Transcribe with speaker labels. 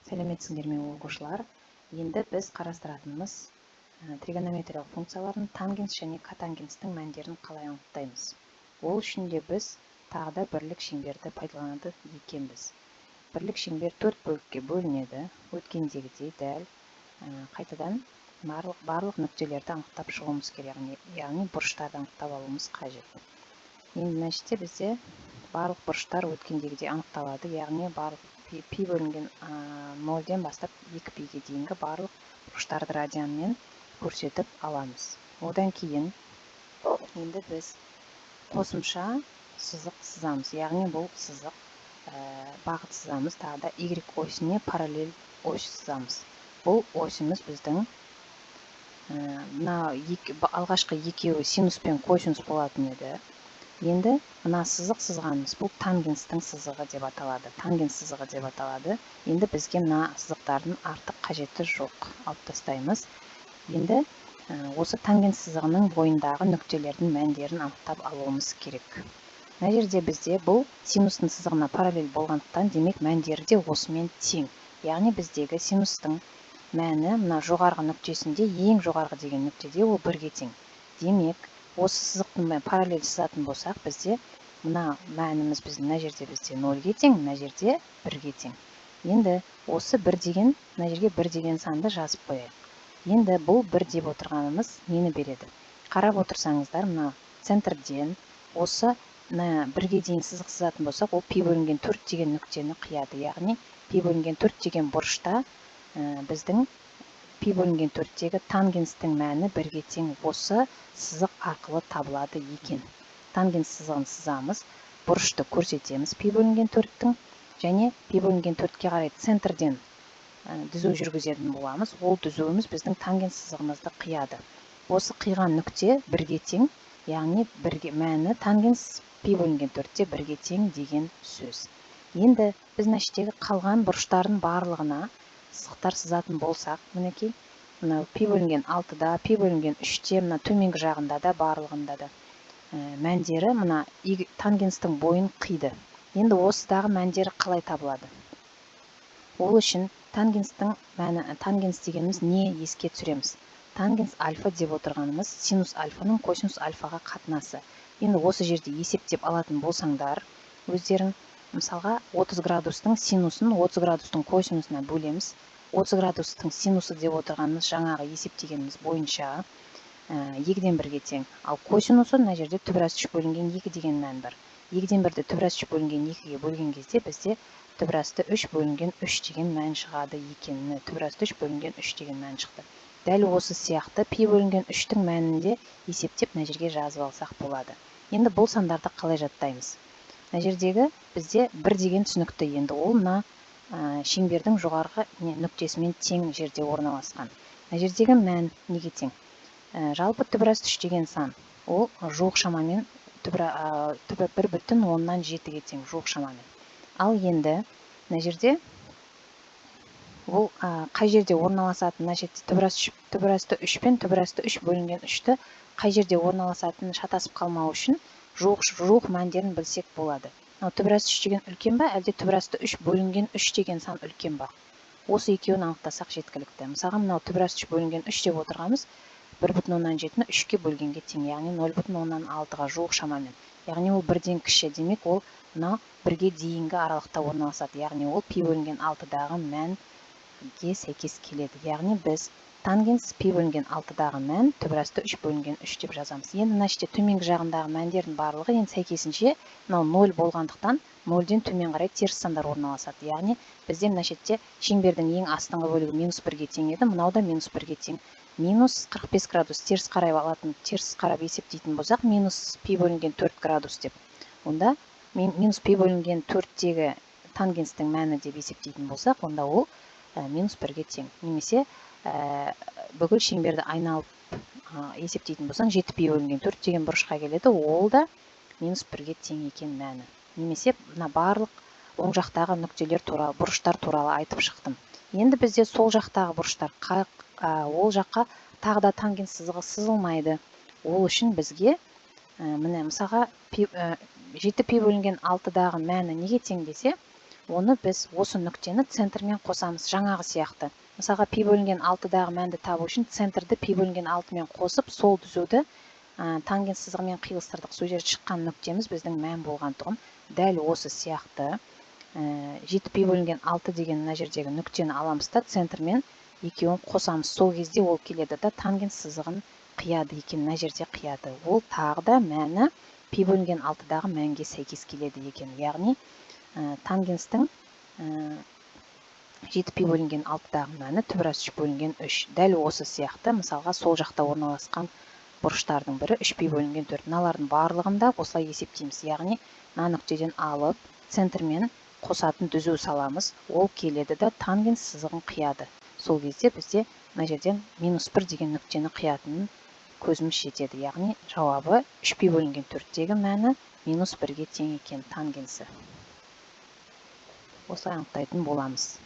Speaker 1: Сәлеметсіңдер ме оқушылар? Енді біз қарастыратынымыз тригонометриялық функциялардың тангенс және котангенстің мәндерін қалай анықтаймыз. Ол үшін де біз тағы да бірлік шеңберді пайдаланады екенбіз. Бірлік шеңбер 4 бөлікке бөлінеді. Өткендегідей дәл қайтадан барлық нүктелерді анықтап шығуымыз керек, яғни бұрыштарды анықтап алуымыз қажет. Енді мәшітте бізде барлық бұрыштар өткендегідей анықталады, яғни барлық пи бөлінген 0-ден бастап 2пиге дейінгі барлық бұрыштарды радианмен көрсетіп аламыз. Одан кейін енді біз қосымша сызық сызамыз, яғни бұл сызық бағыт сызамыз, тағы да y осіне параллель ось сызамыз. Бұл осіміз біздің алғашқы екеуі синус пен косинус болатын еді. Енді мына сызық сызғанымыз бұл тангенстің сызығы деп аталады. Тангенс сызығы деп аталады. Енді бізге мына сызықтардың артық қажеті жоқ. Алып тастаймыз. Енді осы тангенс сызығының бойындағы нүктелердің мәндерін анықтап алуымыз керек. Мына жерде бізде бұл синустың сызығына параллель болғандықтан, демек мәндері де осымен тең. Яғни біздегі синустың мәні мына жоғарғы нүктесінде, ең жоғарғы деген нүктеде ол 1-ге тең. Демек, осы сызықтың параллель сызатын болсақ, бізде мына мәніміз мына жерде бізде 0-ге тең, мына жерде 1-ге тең. Енді осы 1 деген, мына жерге 1 деген санды жазып қояйық. Енді бұл 1 деп отырғанымыз нені береді? Қарап отырсаңыздар, мына центрден осы 1-ге дейін сызық сызатын болсақ, ол пи бөлінген 4 деген нүктені қияды. Яғни пи бөлінген 4 деген бұрышта біздің пи бөлінген 4-тегі тангенстің мәні 1-ге тең осы сызық арқылы табылады екен. Тангенс сызығын сызамыз, бұрышты көрсетеміз пи бөлінген 4-тің, және пи бөлінген 4-ке қарай центрден дүзу жүргізетін боламыз. Ол дүзуіміз біздің тангенс сызығымызды қияды. Осы қиған нүкте 1-ге тең, яғни мәні тангенс пи бөлінген 4-те 1-ге тең деген сөз. Енді біз мәшіттегі қалған бұрыштардың барлығына сызықтар сызатын болсақ, мінекей, мына пи бөлінген 6-да, пи бөлінген 3-те, мына төменгі жағында да, барлығында да мәндері мына тангенстің бойын қиды. Енді осыдағы мәндері қалай табылады? Ол үшін тангенстің мәні, тангенс дегеніміз не еске түсіреміз? Тангенс альфа деп отырғанымыз синус альфаның косинус альфаға қатынасы. Енді осы жерде есептеп алатын болсаңдар, өздерің мысалға 30 градустың синусын 30 градустың косинусына бөлеміз. 30 градустың синусы деп отырғанымыз жаңағы есептегеніміз бойынша 2-ден 1-ге тең. Ал косинусы мына жерде түбірасты 3 бөлінген 2 деген мән бар. 2-ден 1-ді түбірасты 3 бөлінген 2-ге бөлген кезде бізде түбірасты 3 бөлінген 3 деген мән шығады екен. Түбірасты 3 бөлінген 3 деген мән шықты. Дәл осы сияқты пи бөлінген 3-тің мәнінде есептеп мына жерге жазып алсақ болады. Енді бұл сандарды қалай жаттаймыз? Мына жердегі бізде 1 деген түсінікті, енді ол мына шеңбердің жоғарғы нүктесімен тең жерде орналасқан. Мына жердегі мән неге тең? Жалпы түбірасты 3 деген сан, ол жуық шамамен 1,7-ге тең, жуық шамамен. Ал енді мына жерде ол қай жерде орналасатын, мына жерде түбірасты 3 пен түбірасты 3 бөлінген 3-ті қай жерде орналасатын шатасып қалмау үшін жуық мәндерін білсек болады. Түбірасты 3 деген үлкен ба, әлде түбірасты 3 бөлінген 3 деген сан үлкен ба? Осы екеуін анықтасақ жеткілікті. Мысалға, мынау түбірасты 3 бөлінген 3 деп отырғанымыз 1,7-ні 3-ке бөлгенге тең, яғни 0,6-ға жуық шамамен. Яғни ол 1-ден кіші, демек ол мына 1-ге дейінгі аралықта орналасады. Яғни ол пи бөлінген 6-дағы мәнге сәйкес келеді. Яғни біз тангенс пи бөлінген 6-дағы мән түбірасты 3 бөлінген 3 деп жазамыз. Енді мына жерде төменгі жағындағы мәндердің барлығы енді сәйкесінше мынау 0 болғандықтан 0-ден төмен қарай теріс сандар орналасады. Яғни бізде мына жерде шеңбердің ең астыңғы бөлігі -1-ге тең еді, мынау да -1-ге тең. Минус 45 градус теріс қарап есептейтін болсақ, минус пи бөлінген 4 градус деп. Онда минус пи бөлінген 4-тегі тангенстің мәні деп есептейтін болсақ, онда ол -1-ге тең. Немесе бүкіл шеңберді айналып есептейтін болсаң, 7 пи бөлінген 4 деген бұрышқа келеді, ол да -1-ге тең екен мәні. Немесе мына барлық оң жақтағы нүктелер туралы, бұрыштар туралы айтып шықтым. Енді бізде сол жақтағы бұрыштар, ол жаққа тағы да тангенс сызығы сызылмайды. Ол үшін бізге міне мысалға 7 пи бөлінген 6-дағы мәні неге тең десе, оны біз осы нүктені центрмен қосамыз, жаңағы сияқты. Мысалға пи бөлінген 6-дағы мәнді табу үшін центрді пи бөлінген 6-мен қосып, сол түзуді тангенс сызығымен қиылыстырдық. Сол жерде шыққан нүктеміз біздің мән болғандығын. Дәл осы сияқты 7 пи бөлінген 6 деген мына жердегі нүктені аламыз да, центрмен екеуін қосамыз. Сол кезде ол келеді да тангенс сызығын қияды екен, мына жерде қияды. Ол тағы да мәні пи бөлінген 6-дағы мәнге сәйкес келеді екен. Яғни тангенстің 7 пи бөлінген 6-дағы мәні түбірас 3 бөлінген 3. Дәл осы сияқты, мысалға сол жақта орналасқан бұрыштардың бірі 3 пи бөлінген 4. Мыналардың барлығында осылай есептейміз. Яғни мына нүктеден алып, центрмен қосатын түзу саламыз. Ол келеді да тангенс сызығын қияды. Сол кезде бізде мына жерден -1 деген нүктені қиятынын көзіміз жетеді. Яғни жауабы 3 пи бөлінген 4-тегі мәні -1-ге тең екен тангенсі. Осылай анықтайтын боламыз.